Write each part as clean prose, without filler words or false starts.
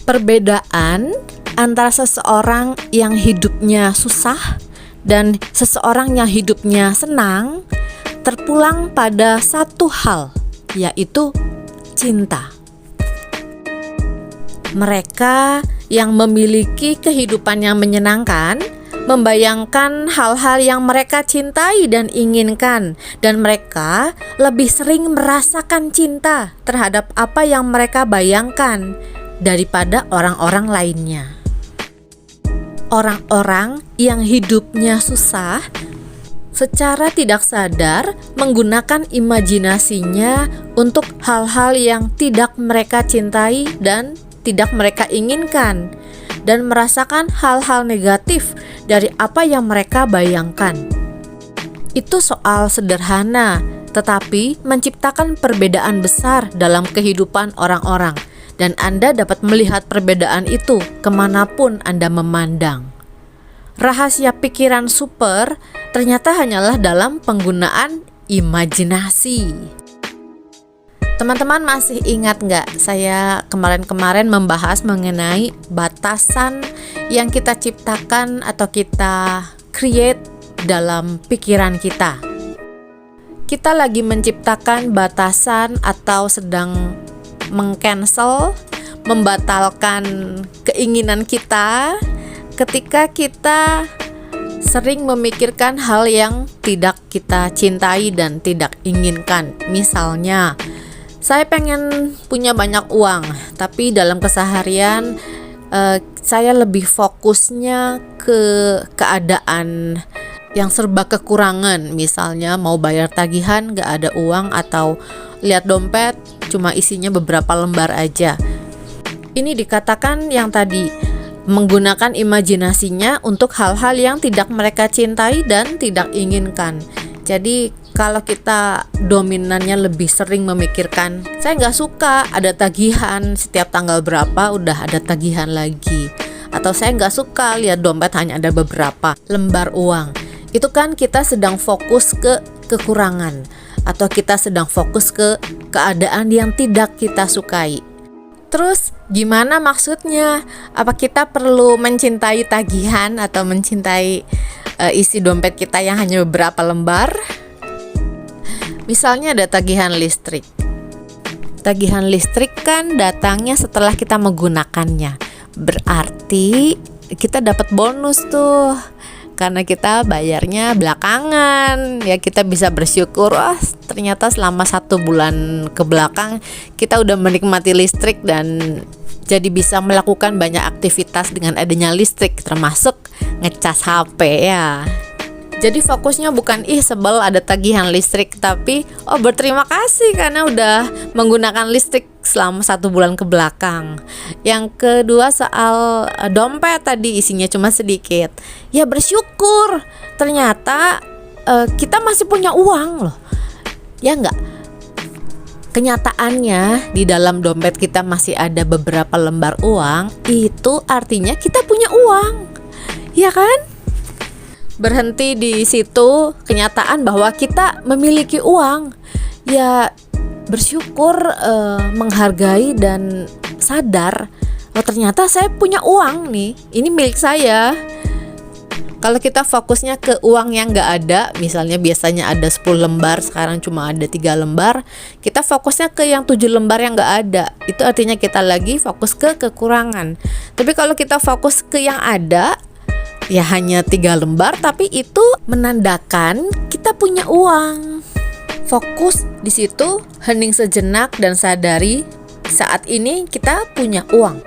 Perbedaan antara seseorang yang hidupnya susah dan seseorang yang hidupnya senang terpulang pada satu hal, yaitu cinta. Mereka yang memiliki kehidupan yang menyenangkan membayangkan hal-hal yang mereka cintai dan inginkan, dan mereka lebih sering merasakan cinta terhadap apa yang mereka bayangkan daripada orang-orang lainnya. Orang-orang yang hidupnya susah secara tidak sadar menggunakan imajinasinya untuk hal-hal yang tidak mereka cintai dan tidak mereka inginkan, dan merasakan hal-hal negatif dari apa yang mereka bayangkan. Itu soal sederhana, tetapi menciptakan perbedaan besar dalam kehidupan orang-orang, dan Anda dapat melihat perbedaan itu kemanapun Anda memandang. Rahasia pikiran super ternyata hanyalah dalam penggunaan imajinasi. Teman-teman masih ingat nggak saya kemarin-kemarin membahas mengenai batasan yang kita ciptakan atau kita create dalam pikiran kita? Kita lagi menciptakan batasan atau sedang meng-cancel, membatalkan keinginan kita ketika kita sering memikirkan hal yang tidak kita cintai dan tidak inginkan. Misalnya, saya pengen punya banyak uang, tapi dalam keseharian saya lebih fokusnya ke keadaan yang serba kekurangan. Misalnya mau bayar tagihan gak ada uang, atau lihat dompet cuma isinya beberapa lembar aja. Ini dikatakan yang tadi, menggunakan imajinasinya untuk hal-hal yang tidak mereka cintai dan tidak inginkan. Jadi kalau kita dominannya lebih sering memikirkan, saya gak suka ada tagihan setiap tanggal berapa udah ada tagihan lagi, atau saya gak suka lihat dompet hanya ada beberapa lembar uang. Itu kan kita sedang fokus ke kekurangan, atau kita sedang fokus ke keadaan yang tidak kita sukai. Terus gimana maksudnya? Apa kita perlu mencintai tagihan atau mencintai isi dompet kita yang hanya beberapa lembar? Misalnya ada tagihan listrik. Tagihan listrik kan datangnya setelah kita menggunakannya. Berarti kita dapat bonus tuh, karena kita bayarnya belakangan. Ya kita bisa bersyukur, ternyata selama 1 bulan ke belakang kita udah menikmati listrik dan jadi bisa melakukan banyak aktivitas dengan adanya listrik, termasuk ngecas HP ya. Jadi fokusnya bukan sebel ada tagihan listrik, tapi berterima kasih karena udah menggunakan listrik selama 1 bulan ke belakang. Yang kedua soal dompet tadi isinya cuma sedikit. Ya bersyukur, ternyata kita masih punya uang loh. Ya enggak? Kenyataannya di dalam dompet kita masih ada beberapa lembar uang, itu artinya kita punya uang. Ya kan? Berhenti di situ kenyataan bahwa kita memiliki uang. Ya bersyukur, menghargai dan sadar, ternyata saya punya uang nih, ini milik saya. Kalau kita fokusnya ke uang yang gak ada, misalnya biasanya ada 10 lembar, sekarang cuma ada 3 lembar, kita fokusnya ke yang 7 lembar yang gak ada, itu artinya kita lagi fokus ke kekurangan. Tapi kalau kita fokus ke yang ada, ya hanya 3 lembar, tapi itu menandakan kita punya uang. Fokus di situ, hening sejenak dan sadari saat ini kita punya uang.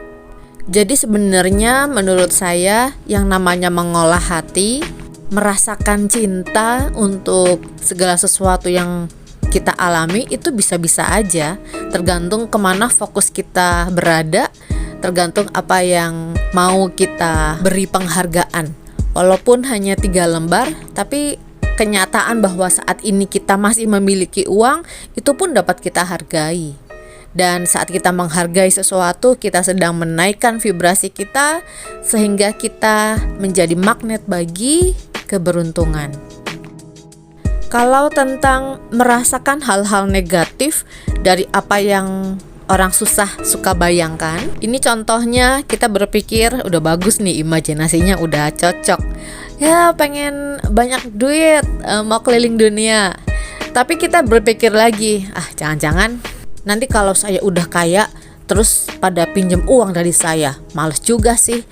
Jadi sebenarnya menurut saya yang namanya mengolah hati, merasakan cinta untuk segala sesuatu yang kita alami itu bisa-bisa aja, tergantung kemana fokus kita berada, tergantung apa yang mau kita beri penghargaan. Walaupun hanya 3 lembar, tapi kenyataan bahwa saat ini kita masih memiliki uang, itu pun dapat kita hargai. Dan saat kita menghargai sesuatu, kita sedang menaikkan vibrasi kita, sehingga kita menjadi magnet bagi keberuntungan. Kalau tentang merasakan hal-hal negatif dari apa yang orang susah suka bayangkan. Ini contohnya kita berpikir udah bagus nih, imajinasinya udah cocok. Ya pengen banyak duit, mau keliling dunia. Tapi kita berpikir lagi, jangan-jangan nanti kalau saya udah kaya terus pada pinjem uang dari saya. Males juga sih.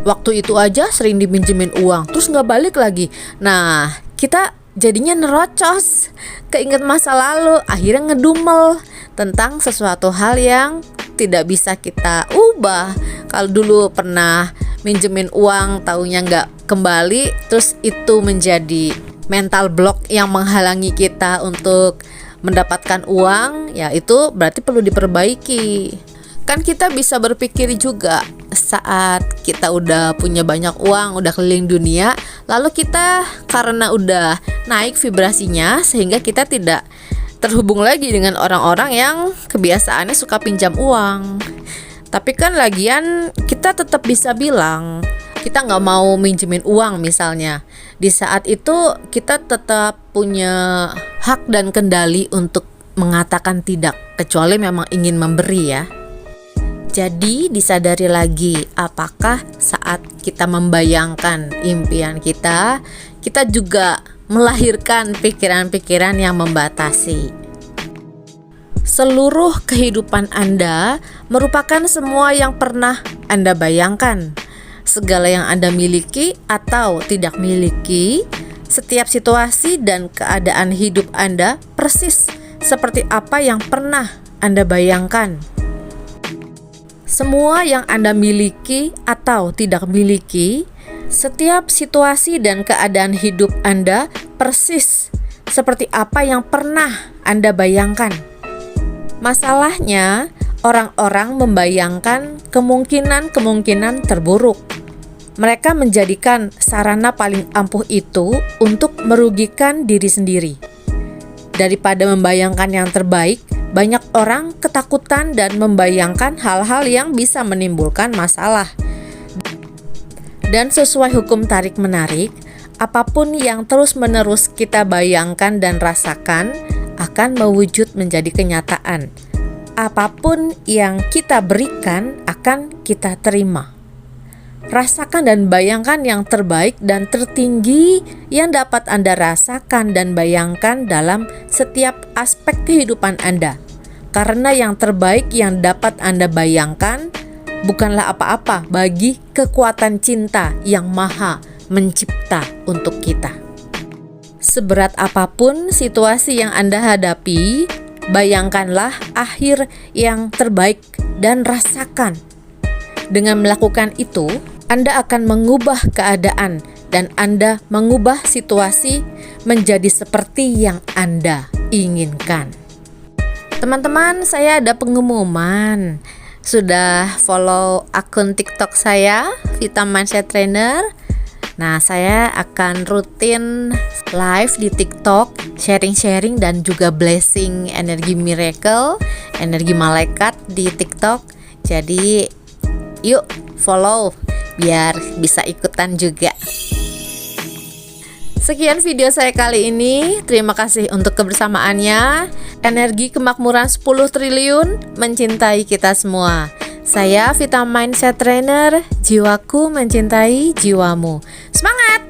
Waktu itu aja sering dipinjemin uang terus gak balik lagi. Nah, kita jadinya nerocos, keinget masa lalu, akhirnya ngedumel tentang sesuatu hal yang tidak bisa kita ubah. Kalau dulu pernah minjemin uang, taunya nggak kembali, terus itu menjadi mental block yang menghalangi kita untuk mendapatkan uang, ya itu berarti perlu diperbaiki. Kan kita bisa berpikir juga saat kita udah punya banyak uang, udah keliling dunia, lalu kita karena udah naik vibrasinya sehingga kita tidak terhubung lagi dengan orang-orang yang kebiasaannya suka pinjam uang. Tapi kan lagian kita tetap bisa bilang kita nggak mau minjemin uang misalnya. Di saat itu kita tetap punya hak dan kendali untuk mengatakan tidak, kecuali memang ingin memberi ya. Jadi disadari lagi, apakah saat kita membayangkan impian kita juga melahirkan pikiran-pikiran yang membatasi. Seluruh kehidupan Anda merupakan semua yang pernah Anda bayangkan. Segala yang Anda miliki atau tidak miliki, setiap situasi dan keadaan hidup Anda persis seperti apa yang pernah Anda bayangkan. Semua yang Anda miliki atau tidak miliki, setiap situasi dan keadaan hidup Anda persis seperti apa yang pernah Anda bayangkan. Masalahnya, orang-orang membayangkan kemungkinan-kemungkinan terburuk. Mereka menjadikan sarana paling ampuh itu untuk merugikan diri sendiri. Daripada membayangkan yang terbaik, banyak orang ketakutan dan membayangkan hal-hal yang bisa menimbulkan masalah. Dan sesuai hukum tarik-menarik, apapun yang terus-menerus kita bayangkan dan rasakan akan mewujud menjadi kenyataan. Apapun yang kita berikan akan kita terima. Rasakan dan bayangkan yang terbaik dan tertinggi yang dapat Anda rasakan dan bayangkan dalam setiap aspek kehidupan Anda. Karena yang terbaik yang dapat Anda bayangkan bukanlah apa-apa bagi kekuatan cinta yang maha mencipta untuk kita. Seberat apapun situasi yang Anda hadapi, bayangkanlah akhir yang terbaik dan rasakan. Dengan melakukan itu, Anda akan mengubah keadaan dan Anda mengubah situasi menjadi seperti yang Anda inginkan. Teman-teman, saya ada pengumuman. Sudah follow akun TikTok saya, Vita Mindset Trainer. Nah, saya akan rutin live di TikTok, sharing-sharing dan juga blessing energi miracle, energi malaikat di TikTok. Jadi, yuk follow biar bisa ikutan juga. Sekian video saya kali ini. Terima kasih untuk kebersamaannya. Energi kemakmuran 10 triliun mencintai kita semua. Saya Vita Mindset Trainer, jiwaku mencintai jiwamu. Semangat!